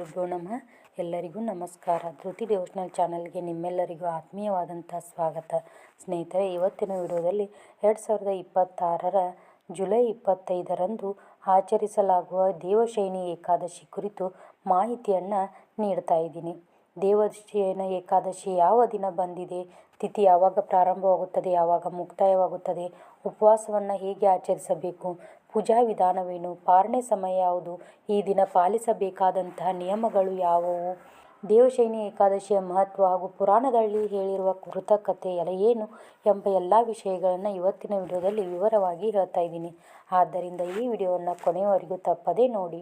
ಗುರುಭ್ಯೋ ನಮಃ. ಎಲ್ಲರಿಗೂ ನಮಸ್ಕಾರ. ಧೃತಿ ಡಿವೋಷನಲ್ ಚಾನಲ್ಗೆ ನಿಮ್ಮೆಲ್ಲರಿಗೂ ಆತ್ಮೀಯವಾದಂಥ ಸ್ವಾಗತ. ಸ್ನೇಹಿತರೆ, ಇವತ್ತಿನ ವಿಡಿಯೋದಲ್ಲಿ 2026ರ ಜುಲೈ 25ರಂದು ಆಚರಿಸಲಾಗುವ ದೇವಶಯನಿ ಏಕಾದಶಿ ಕುರಿತು ಮಾಹಿತಿಯನ್ನು ನೀಡ್ತಾ ಇದ್ದೀನಿ. ದೇವಶಯನ ಏಕಾದಶಿ ಯಾವ ದಿನ ಬಂದಿದೆ, ತಿಥಿ ಯಾವಾಗ ಪ್ರಾರಂಭವಾಗುತ್ತದೆ, ಯಾವಾಗ ಮುಕ್ತಾಯವಾಗುತ್ತದೆ, ಉಪವಾಸವನ್ನು ಹೇಗೆ ಆಚರಿಸಬೇಕು, ಪೂಜಾ ವಿಧಾನವೇನು, ಪಾರಣೆ ಸಮಯ ಯಾವುದು, ಈ ದಿನ ಪಾಲಿಸಬೇಕಾದಂತಹ ನಿಯಮಗಳು ಯಾವುವು, ದೇವಶಯನಿ ಏಕಾದಶಿಯ ಮಹತ್ವ ಹಾಗೂ ಪುರಾಣದಲ್ಲಿ ಹೇಳಿರುವ ಕೃತಕತೆ ಏನು ಎಂಬ ಎಲ್ಲ ವಿಷಯಗಳನ್ನು ಇವತ್ತಿನ ವಿಡಿಯೋದಲ್ಲಿ ವಿವರವಾಗಿ ಹೇಳ್ತಾ ಇದ್ದೀನಿ. ಆದ್ದರಿಂದ ಈ ವಿಡಿಯೋವನ್ನು ಕೊನೆಯವರೆಗೂ ತಪ್ಪದೇ ನೋಡಿ.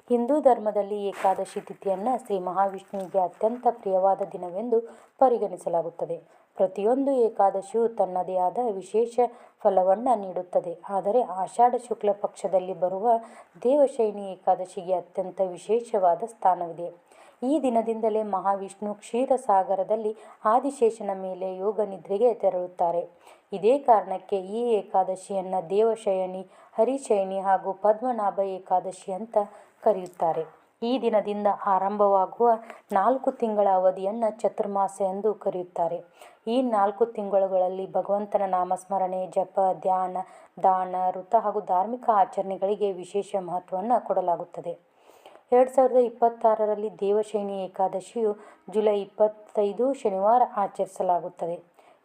ಹಿಂದೂ ಧರ್ಮದಲ್ಲಿ ಏಕಾದಶಿ ತಿಥಿಯನ್ನು ಶ್ರೀ ಮಹಾವಿಷ್ಣುವಿಗೆ ಅತ್ಯಂತ ಪ್ರಿಯವಾದ ದಿನವೆಂದು ಪರಿಗಣಿಸಲಾಗುತ್ತದೆ. ಪ್ರತಿಯೊಂದು ಏಕಾದಶಿಯು ತನ್ನದೇ ಆದ ವಿಶೇಷ ಫಲವನ್ನು ನೀಡುತ್ತದೆ. ಆದರೆ ಆಷಾಢ ಶುಕ್ಲ ಪಕ್ಷದಲ್ಲಿ ಬರುವ ದೇವಶಯನಿ ಏಕಾದಶಿಗೆ ಅತ್ಯಂತ ವಿಶೇಷವಾದ ಸ್ಥಾನವಿದೆ. ಈ ದಿನದಿಂದಲೇ ಮಹಾವಿಷ್ಣು ಕ್ಷೀರಸಾಗರದಲ್ಲಿ ಆದಿಶೇಷನ ಮೇಲೆ ಯೋಗ ನಿದ್ರೆಗೆ ತೆರಳುತ್ತಾರೆ. ಇದೇ ಕಾರಣಕ್ಕೆ ಈ ಏಕಾದಶಿಯನ್ನು ದೇವಶಯನಿ, ಹರಿಶಯನಿ ಹಾಗೂ ಪದ್ಮನಾಭ ಏಕಾದಶಿ ಅಂತ ಕರೆಯುತ್ತಾರೆ. ಈ ದಿನದಿಂದ ಆರಂಭವಾಗುವ 4 ತಿಂಗಳ ಅವಧಿಯನ್ನು ಚತುರ್ಮಾಸ ಎಂದು ಕರೆಯುತ್ತಾರೆ. ಈ 4 ತಿಂಗಳುಗಳಲ್ಲಿ ಭಗವಂತನ ನಾಮಸ್ಮರಣೆ, ಜಪ, ಧ್ಯಾನ, ದಾನ, ವೃತ ಹಾಗೂ ಧಾರ್ಮಿಕ ಆಚರಣೆಗಳಿಗೆ ವಿಶೇಷ ಮಹತ್ವವನ್ನು ಕೊಡಲಾಗುತ್ತದೆ. 2026ರಲ್ಲಿ ದೇವಶಯನಿ ಏಕಾದಶಿಯು ಜುಲೈ 25 ಶನಿವಾರ ಆಚರಿಸಲಾಗುತ್ತದೆ.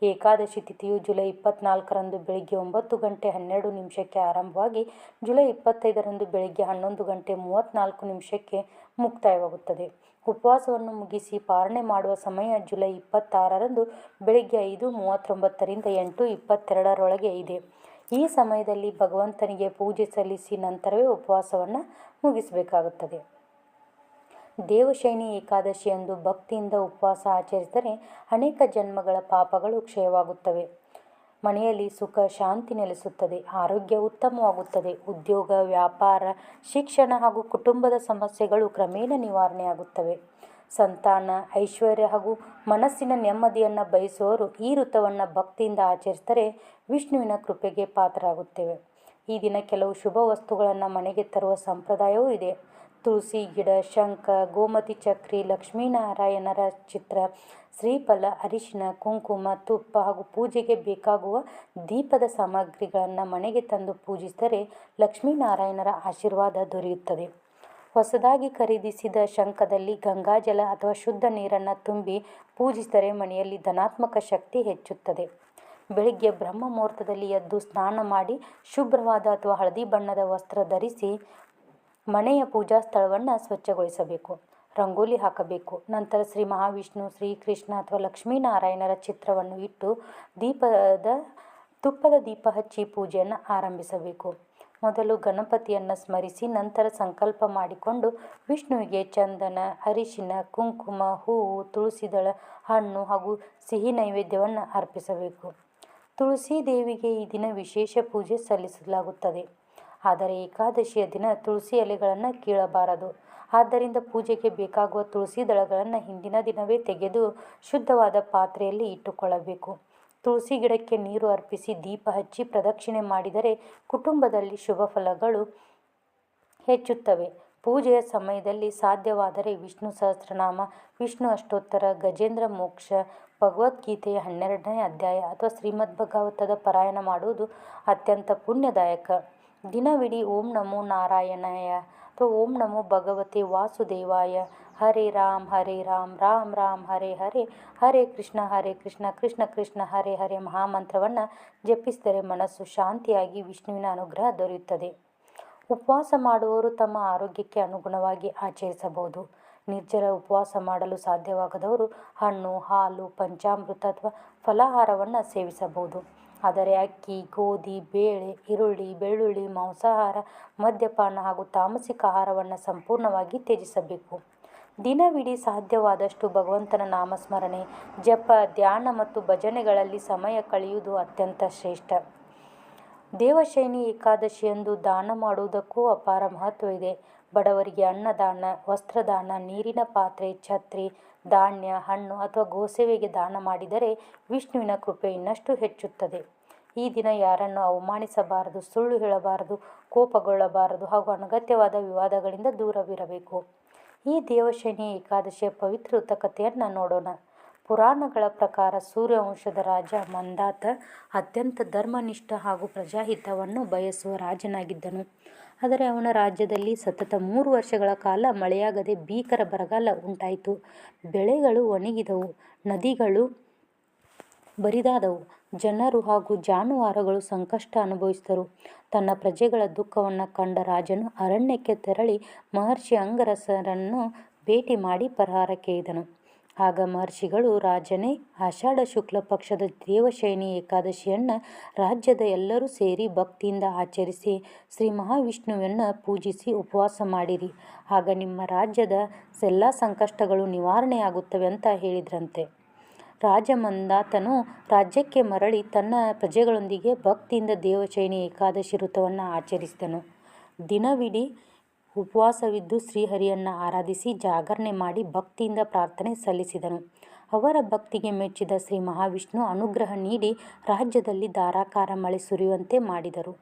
ಏಕಾದಶಿ ತಿಥಿಯು ಜುಲೈ 24ರಂದು ಬೆಳಿಗ್ಗೆ 9:12 ಆರಂಭವಾಗಿ ಜುಲೈ 25ರಂದು ಬೆಳಿಗ್ಗೆ 11:34 ಮುಕ್ತಾಯವಾಗುತ್ತದೆ. ಉಪವಾಸವನ್ನು ಮುಗಿಸಿ ಪಾರಣೆ ಮಾಡುವ ಸಮಯ ಜುಲೈ 26ರಂದು ಬೆಳಿಗ್ಗೆ 5:39ರಿಂದ 8:22ರೊಳಗೆ ಇದೆ. ಈ ಸಮಯದಲ್ಲಿ ಭಗವಂತನಿಗೆ ಪೂಜೆ ಸಲ್ಲಿಸಿ ನಂತರವೇ ಉಪವಾಸವನ್ನು ಮುಗಿಸಬೇಕಾಗುತ್ತದೆ. ದೇವಶಯನಿ ಏಕಾದಶಿಯಂದು ಭಕ್ತಿಯಿಂದ ಉಪವಾಸ ಆಚರಿಸಿದರೆ ಅನೇಕ ಜನ್ಮಗಳ ಪಾಪಗಳು ಕ್ಷಯವಾಗುತ್ತವೆ. ಮನೆಯಲ್ಲಿ ಸುಖ ಶಾಂತಿ ನೆಲೆಸುತ್ತದೆ, ಆರೋಗ್ಯ ಉತ್ತಮವಾಗುತ್ತದೆ, ಉದ್ಯೋಗ, ವ್ಯಾಪಾರ, ಶಿಕ್ಷಣ ಹಾಗೂ ಕುಟುಂಬದ ಸಮಸ್ಯೆಗಳು ಕ್ರಮೇಣ ನಿವಾರಣೆಯಾಗುತ್ತವೆ. ಸಂತಾನ, ಐಶ್ವರ್ಯ ಹಾಗೂ ಮನಸ್ಸಿನ ನೆಮ್ಮದಿಯನ್ನು ಬಯಸುವವರು ಈ ಋತುವನ್ನು ಭಕ್ತಿಯಿಂದ ಆಚರಿಸಿದರೆ ವಿಷ್ಣುವಿನ ಕೃಪೆಗೆ ಪಾತ್ರರಾಗುತ್ತೇವೆ. ಈ ದಿನ ಕೆಲವು ಶುಭ ವಸ್ತುಗಳನ್ನು ಮನೆಗೆ ತರುವ ಸಂಪ್ರದಾಯವೂ ಇದೆ. ತುಳಸಿ ಗಿಡ, ಶಂಖ, ಗೋಮತಿ ಚಕ್ರಿ, ಲಕ್ಷ್ಮೀನಾರಾಯಣರ ಚಿತ್ರ, ಶ್ರೀಫಲ, ಅರಿಶಿನ, ಕುಂಕುಮ, ತುಪ್ಪ ಹಾಗೂ ಪೂಜೆಗೆ ಬೇಕಾಗುವ ದೀಪದ ಸಾಮಗ್ರಿಗಳನ್ನು ಮನೆಗೆ ತಂದು ಪೂಜಿಸಿದರೆ ಲಕ್ಷ್ಮೀನಾರಾಯಣರ ಆಶೀರ್ವಾದ ದೊರೆಯುತ್ತದೆ. ಹೊಸದಾಗಿ ಖರೀದಿಸಿದ ಶಂಖದಲ್ಲಿ ಗಂಗಾಜಲ ಅಥವಾ ಶುದ್ಧ ನೀರನ್ನು ತುಂಬಿ ಪೂಜಿಸಿದರೆ ಮನೆಯಲ್ಲಿ ಧನಾತ್ಮಕ ಶಕ್ತಿ ಹೆಚ್ಚುತ್ತದೆ. ಬೆಳಿಗ್ಗೆ ಬ್ರಹ್ಮ ಮುಹೂರ್ತದಲ್ಲಿ ಎದ್ದು ಸ್ನಾನ ಮಾಡಿ ಶುಭ್ರವಾದ ಅಥವಾ ಹಳದಿ ಬಣ್ಣದ ವಸ್ತ್ರ ಧರಿಸಿ ಮನೆಯ ಪೂಜಾ ಸ್ಥಳವನ್ನು ಸ್ವಚ್ಛಗೊಳಿಸಬೇಕು, ರಂಗೋಲಿ ಹಾಕಬೇಕು. ನಂತರ ಶ್ರೀ ಮಹಾವಿಷ್ಣು, ಶ್ರೀಕೃಷ್ಣ ಅಥವಾ ಲಕ್ಷ್ಮೀನಾರಾಯಣರ ಚಿತ್ರವನ್ನು ಇಟ್ಟು ತುಪ್ಪದ ದೀಪ ಹಚ್ಚಿ ಪೂಜೆಯನ್ನು ಆರಂಭಿಸಬೇಕು. ಮೊದಲು ಗಣಪತಿಯನ್ನು ಸ್ಮರಿಸಿ ನಂತರ ಸಂಕಲ್ಪ ಮಾಡಿಕೊಂಡು ವಿಷ್ಣುವಿಗೆ ಚಂದನ, ಅರಿಶಿನ, ಕುಂಕುಮ, ಹೂವು, ತುಳಸಿ ದಳ, ಹಣ್ಣು ಹಾಗೂ ಸಿಹಿ ನೈವೇದ್ಯವನ್ನು ಅರ್ಪಿಸಬೇಕು. ತುಳಸಿ ದೇವಿಗೆ ಈ ದಿನ ವಿಶೇಷ ಪೂಜೆ ಸಲ್ಲಿಸಲಾಗುತ್ತದೆ. ಆದರೆ ಏಕಾದಶಿಯ ದಿನ ತುಳಸಿ ಎಲೆಗಳನ್ನು ಕೀಳಬಾರದು. ಆದ್ದರಿಂದ ಪೂಜೆಗೆ ಬೇಕಾಗುವ ತುಳಸಿ ದಳಗಳನ್ನು ಹಿಂದಿನ ದಿನವೇ ತೆಗೆದು ಶುದ್ಧವಾದ ಪಾತ್ರೆಯಲ್ಲಿ ಇಟ್ಟುಕೊಳ್ಳಬೇಕು. ತುಳಸಿ ಗಿಡಕ್ಕೆ ನೀರು ಅರ್ಪಿಸಿ ದೀಪ ಹಚ್ಚಿ ಪ್ರದಕ್ಷಿಣೆ ಮಾಡಿದರೆ ಕುಟುಂಬದಲ್ಲಿ ಶುಭ ಫಲಗಳು ಹೆಚ್ಚುತ್ತವೆ. ಪೂಜೆಯ ಸಮಯದಲ್ಲಿ ಸಾಧ್ಯವಾದರೆ ವಿಷ್ಣು ಸಹಸ್ರನಾಮ, ವಿಷ್ಣು ಅಷ್ಟೋತ್ತರ, ಗಜೇಂದ್ರ ಮೋಕ್ಷ, ಭಗವದ್ಗೀತೆಯ 12ನೇ ಅಧ್ಯಾಯ ಅಥವಾ ಶ್ರೀಮದ್ ಭಾಗವತದ ಪಾರಾಯಣ ಮಾಡುವುದು ಅತ್ಯಂತ ಪುಣ್ಯದಾಯಕ. ದಿನವಿಡೀ ಓಂ ನಮೋ ನಾರಾಯಣಾಯ ಅಥವಾ ಓಂ ನಮೋ ಭಗವತೆ ವಾಸುದೇವಾಯ, ಹರೇ ರಾಮ್ ರಾಮ್ ರಾಮ್ ಹರೇ ಹರೇ, ಹರೇ ಕೃಷ್ಣ ಕೃಷ್ಣ ಕೃಷ್ಣ ಹರೇ ಹರೇ ಮಹಾಮಂತ್ರವನ್ನು ಜಪಿಸಿದರೆ ಮನಸ್ಸು ಶಾಂತಿಯಾಗಿ ವಿಷ್ಣುವಿನ ಅನುಗ್ರಹ ದೊರೆಯುತ್ತದೆ. ಉಪವಾಸ ಮಾಡುವವರು ತಮ್ಮ ಆರೋಗ್ಯಕ್ಕೆ ಅನುಗುಣವಾಗಿ ಆಚರಿಸಬಹುದು. ನಿರ್ಜಲ ಉಪವಾಸ ಮಾಡಲು ಸಾಧ್ಯವಾಗದವರು ಹಣ್ಣು, ಹಾಲು, ಪಂಚಾಮೃತ ಅಥವಾ ಫಲಾಹಾರವನ್ನು ಸೇವಿಸಬಹುದು. ಆದರೆ ಅಕ್ಕಿ, ಗೋಧಿ, ಬೇಳೆ, ಈರುಳ್ಳಿ, ಬೆಳ್ಳುಳ್ಳಿ, ಮಾಂಸಾಹಾರ, ಮದ್ಯಪಾನ ಹಾಗೂ ತಾಮಸಿಕ ಆಹಾರವನ್ನು ಸಂಪೂರ್ಣವಾಗಿ ತ್ಯಜಿಸಬೇಕು. ದಿನವಿಡೀ ಸಾಧ್ಯವಾದಷ್ಟು ಭಗವಂತನ ನಾಮಸ್ಮರಣೆ, ಜಪ, ಧ್ಯಾನ ಮತ್ತು ಭಜನೆಗಳಲ್ಲಿ ಸಮಯ ಕಳೆಯುವುದು ಅತ್ಯಂತ ಶ್ರೇಷ್ಠ. ದೇವಶಯನಿ ಏಕಾದಶಿಯಂದು ದಾನ ಮಾಡುವುದಕ್ಕೂ ಅಪಾರ ಮಹತ್ವವಿದೆ. ಬಡವರಿಗೆ ಅನ್ನದಾನ, ವಸ್ತ್ರದಾನ, ನೀರಿನ ಪಾತ್ರೆ, ಛತ್ರಿ, ಧಾನ್ಯ, ಹಣ್ಣು ಅಥವಾ ಗೋಸೇವೆಗೆ ದಾನ ಮಾಡಿದರೆ ವಿಷ್ಣುವಿನ ಕೃಪೆ ಇನ್ನಷ್ಟು ಹೆಚ್ಚುತ್ತದೆ. ಈ ದಿನ ಯಾರನ್ನು ಅವಮಾನಿಸಬಾರದು, ಸುಳ್ಳು ಹೇಳಬಾರದು, ಕೋಪಗೊಳ್ಳಬಾರದು ಹಾಗೂ ಅನಗತ್ಯವಾದ ವಿವಾದಗಳಿಂದ ದೂರವಿರಬೇಕು. ಈ ದೇವಶಯನಿ ಏಕಾದಶಿಯ ಪವಿತ್ರ ವ್ರತಕಥೆಯನ್ನು ನೋಡೋಣ. ಪುರಾಣಗಳ ಪ್ರಕಾರ ಸೂರ್ಯವಂಶದ ರಾಜ ಮಂದಾತ ಅತ್ಯಂತ ಧರ್ಮನಿಷ್ಠ ಹಾಗೂ ಪ್ರಜಾಹಿತವನ್ನು ಬಯಸುವ ರಾಜನಾಗಿದ್ದನು. ಆದರೆ ಅವನ ರಾಜ್ಯದಲ್ಲಿ ಸತತ 3 ವರ್ಷಗಳ ಕಾಲ ಮಳೆಯಾಗದೆ ಭೀಕರ ಬರಗಾಲ ಉಂಟಾಯಿತು. ಬೆಳೆಗಳು ಒಣಗಿದವು, ನದಿಗಳು ಬರಿದಾದವು, ಜನರು ಹಾಗೂ ಜಾನುವಾರುಗಳು ಸಂಕಷ್ಟ ಅನುಭವಿಸಿದರು. ತನ್ನ ಪ್ರಜೆಗಳ ದುಃಖವನ್ನು ಕಂಡ ರಾಜನು ಅರಣ್ಯಕ್ಕೆ ತೆರಳಿ ಮಹರ್ಷಿ ಅಂಗರಸರನ್ನು ಭೇಟಿ ಮಾಡಿ ಪರಿಹಾರ ಕೇಳಿದನು. ಆಗ ಮಹರ್ಷಿಗಳು, ರಾಜನೇ, ಆಷಾಢ ಶುಕ್ಲ ಪಕ್ಷದ ದೇವಶಯನಿ ಏಕಾದಶಿಯನ್ನು ರಾಜ್ಯದ ಎಲ್ಲರೂ ಸೇರಿ ಭಕ್ತಿಯಿಂದ ಆಚರಿಸಿ ಶ್ರೀ ಮಹಾವಿಷ್ಣುವನ್ನು ಪೂಜಿಸಿ ಉಪವಾಸ ಮಾಡಿರಿ. ಆಗ ನಿಮ್ಮ ರಾಜ್ಯದ ಎಲ್ಲ ಸಂಕಷ್ಟಗಳು ನಿವಾರಣೆಯಾಗುತ್ತವೆ ಅಂತ ಹೇಳಿದ್ರಂತೆ. ರಾಜ ಮಂದಾತನು ರಾಜ್ಯಕ್ಕೆ ಮರಳಿ ತನ್ನ ಪ್ರಜೆಗಳೊಂದಿಗೆ ಭಕ್ತಿಯಿಂದ ದೇವಶಯನಿ ಏಕಾದಶಿ ವ್ರತವನ್ನು ಆಚರಿಸಿದನು. ದಿನವಿಡೀ ಉಪವಾಸವಿದ್ದು ಶ್ರೀಹರಿಯನ್ನು ಆರಾಧಿಸಿ ಜಾಗರಣೆ ಮಾಡಿ ಭಕ್ತಿಯಿಂದ ಪ್ರಾರ್ಥನೆ ಸಲ್ಲಿಸಿದನು. ಅವರ ಭಕ್ತಿಗೆ ಮೆಚ್ಚಿದ ಶ್ರೀ ಮಹಾವಿಷ್ಣು ಅನುಗ್ರಹ ನೀಡಿ ರಾಜ್ಯದಲ್ಲಿ ಧಾರಾಕಾರ ಮಳೆ ಸುರಿಯುವಂತೆ ಮಾಡಿದರು.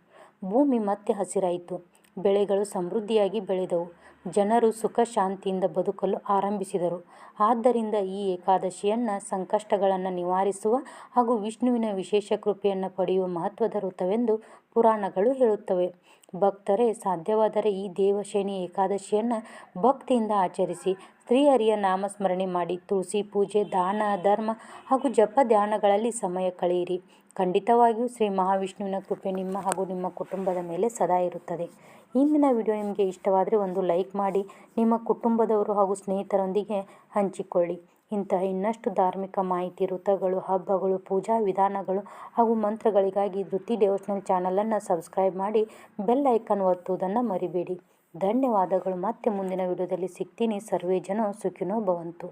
ಭೂಮಿ ಮತ್ತೆ ಹಸಿರಾಯಿತು, ಬೆಳೆಗಳು ಸಮೃದ್ಧಿಯಾಗಿ ಬೆಳೆದವು, ಜನರು ಸುಖ ಶಾಂತಿಯಿಂದ ಬದುಕಲು ಆರಂಭಿಸಿದರು. ಆದ್ದರಿಂದ ಈ ಏಕಾದಶಿಯನ್ನು ಸಂಕಷ್ಟಗಳನ್ನು ನಿವಾರಿಸುವ ಹಾಗೂ ವಿಷ್ಣುವಿನ ವಿಶೇಷ ಕೃಪೆಯನ್ನು ಪಡೆಯುವ ಮಹತ್ವದ ವ್ರತವೆಂದು ಪುರಾಣಗಳು ಹೇಳುತ್ತವೆ. ಭಕ್ತರೇ, ಸಾಧ್ಯವಾದರೆ ಈ ದೇವಶಯನಿ ಏಕಾದಶಿಯನ್ನು ಭಕ್ತಿಯಿಂದ ಆಚರಿಸಿ ಶ್ರೀಹರಿಯ ನಾಮಸ್ಮರಣೆ ಮಾಡಿ ತುಳಸಿ ಪೂಜೆ, ದಾನ, ಧರ್ಮ ಹಾಗೂ ಜಪ ಧ್ಯಾನಗಳಲ್ಲಿ ಸಮಯ ಕಳೆಯಿರಿ. ಖಂಡಿತವಾಗಿಯೂ ಶ್ರೀ ಮಹಾವಿಷ್ಣುವಿನ ಕೃಪೆ ನಿಮ್ಮ ಹಾಗೂ ನಿಮ್ಮ ಕುಟುಂಬದ ಮೇಲೆ ಸದಾ ಇರುತ್ತದೆ. ಇಂದಿನ ವಿಡಿಯೋ ನಿಮಗೆ ಇಷ್ಟವಾದರೆ ಒಂದು ಲೈಕ್ ಮಾಡಿ, ನಿಮ್ಮ ಕುಟುಂಬದವರು ಹಾಗೂ ಸ್ನೇಹಿತರೊಂದಿಗೆ ಹಂಚಿಕೊಳ್ಳಿ. ಇಂತಹ ಇನ್ನಷ್ಟು ಧಾರ್ಮಿಕ ಮಾಹಿತಿ, ವ್ರತಗಳು, ಹಬ್ಬಗಳು, ಪೂಜಾ ವಿಧಾನಗಳು ಹಾಗೂ ಮಂತ್ರಗಳಿಗಾಗಿ ಧೃತಿ ಡಿವೋಷನಲ್ ಚಾನಲನ್ನು ಸಬ್ಸ್ಕ್ರೈಬ್ ಮಾಡಿ ಬೆಲ್ ಐಕಾನ್ ಒತ್ತುವುದನ್ನು ಮರಿಬೇಡಿ. ಧನ್ಯವಾದಗಳು. ಮತ್ತೆ ಮುಂದಿನ ವಿಡಿಯೋದಲ್ಲಿ ಸಿಗ್ತೀನಿ. ಸರ್ವೇ ಜನ ಸುಖಿನೋ ಭವಂತು.